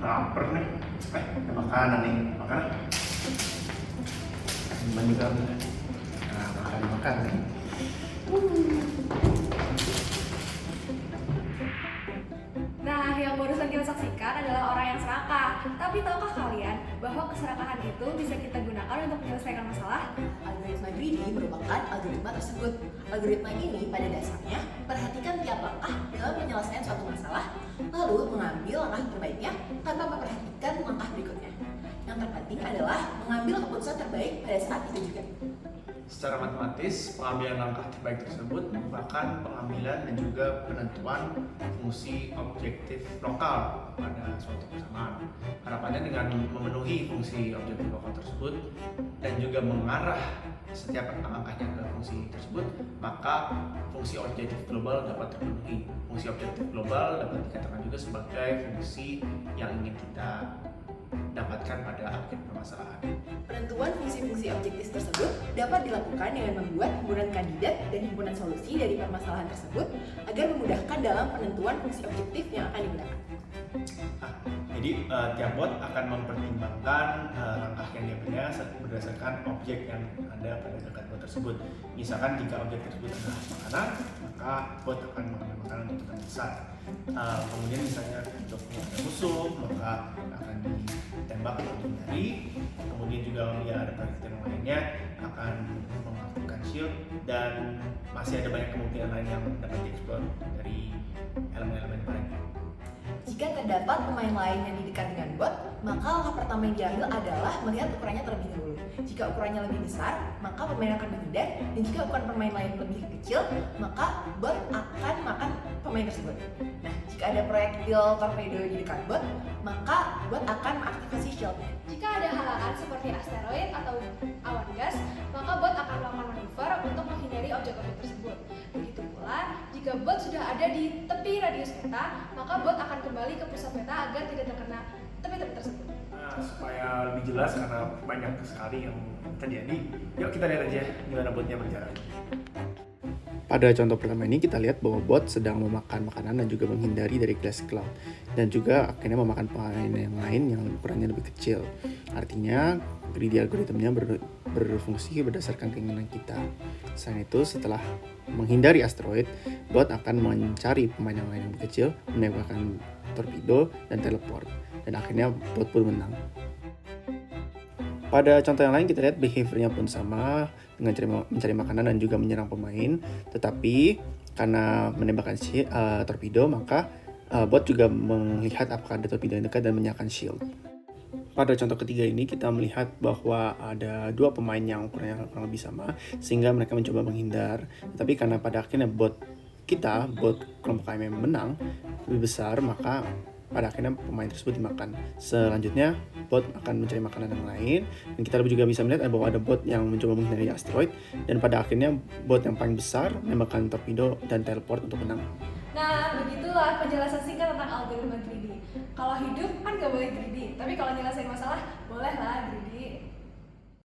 Lapar nih. Ada makanan nih. Makanan. Teman juga. Nah, makan nih. Nah, yang barusan kita saksikan adalah orang yang serakah. Tapi tahukah kalian bahwa keserakahan itu bisa kita gunakan untuk menyelesaikan masalah? Algoritma greedy merupakan algoritma tersebut. Algoritma ini pada dasarnya perhatikan tiap langkah dalam penyelesaian suatu masalah, lalu mengambil langkah terbaiknya tanpa memperhatikan langkah berikutnya. Yang terpenting adalah mengambil keputusan terbaik pada saat itu juga. Secara matematis, pengambilan langkah terbaik tersebut merupakan pengambilan dan juga penentuan fungsi objektif lokal pada suatu persamaan. Harapannya dengan memenuhi fungsi objektif lokal tersebut dan juga mengarah setiap langkahnya ke fungsi tersebut, maka fungsi objektif global dapat terpenuhi. Fungsi objektif global dapat dikatakan juga sebagai fungsi yang ingin kita dapatkan pada akhir permasalahan. Penentuan fungsi-fungsi objektif tersebut dapat dilakukan dengan membuat himpunan kandidat dan himpunan solusi dari permasalahan tersebut agar memudahkan dalam penentuan fungsi objektif yang akan digunakan. Jadi tiap bot akan mempertimbangkan langkah yang diambilnya berdasarkan objek yang ada pada dekat bot tersebut. Misalkan jika objek tersebut adalah makanan, maka bot akan mengambil makanan untuk yang besar. Kemudian misalnya untuk menghadapi musuh, maka akan ditembak atau dihindari. Kemudian juga dia ada praktik yang lainnya akan mengaktifkan shield, dan masih ada banyak kemungkinan lain yang dapat dieksplor dari elemen-elemen lainnya. Jika terdapat pemain lain yang di dekat dengan bot, maka langkah pertama yang diambil adalah melihat ukurannya terlebih dahulu. Jika ukurannya lebih besar, maka pemain akan menghindar, dan jika ukuran pemain lain lebih kecil, maka bot akan makan pemain tersebut. Nah, jika ada proyektil torpedo di dekat bot, maka bot akan mengaktifasi shieldnya. Jika ada halangan seperti asteroid atau awan gas, maka bot akan melakukan manuver untuk menghindari objek-objek tersebut. Begitu pula, jika bot sudah ada di tepi radius peta, maka bot akan kembali ke pusat peta agar tidak terkena tepi-tepi tersebut. Nah, supaya lebih jelas karena banyak sekali yang terjadi, yuk kita lihat aja gimana botnya berjalan. Pada contoh pertama ini kita lihat bahwa bot sedang memakan makanan dan juga menghindari dari glass cloud, dan juga akhirnya memakan pemain yang lain yang ukurannya lebih kecil. Artinya greedy algoritmnya berfungsi berdasarkan keinginan kita. Selain itu, setelah menghindari asteroid, bot akan mencari pemain yang lain yang lebih kecil, menembakkan torpedo dan teleport, dan akhirnya bot pun menang. Pada contoh yang lain kita lihat behaviornya pun sama dengan mencari makanan dan juga menyerang pemain, tetapi karena menembakkan torpedo, maka bot juga melihat apakah ada torpedo yang dekat dan menyalakan shield. Pada contoh ketiga ini kita melihat bahwa ada dua pemain yang ukurannya kurang lebih sama, sehingga mereka mencoba menghindar. Tapi karena pada akhirnya bot kelompok KMM menang lebih besar, maka pada akhirnya pemain tersebut dimakan. Selanjutnya bot akan mencari makanan yang lain, dan kita juga bisa melihat bahwa ada bot yang mencoba menghindari asteroid, dan pada akhirnya bot yang paling besar menembakkan torpedo dan teleport untuk menang. Nah, begitulah penjelasan singkat tentang algoritma greedy. Kalau hidup kan gak boleh greedy, tapi kalau nyelesain masalah, bolehlah greedy.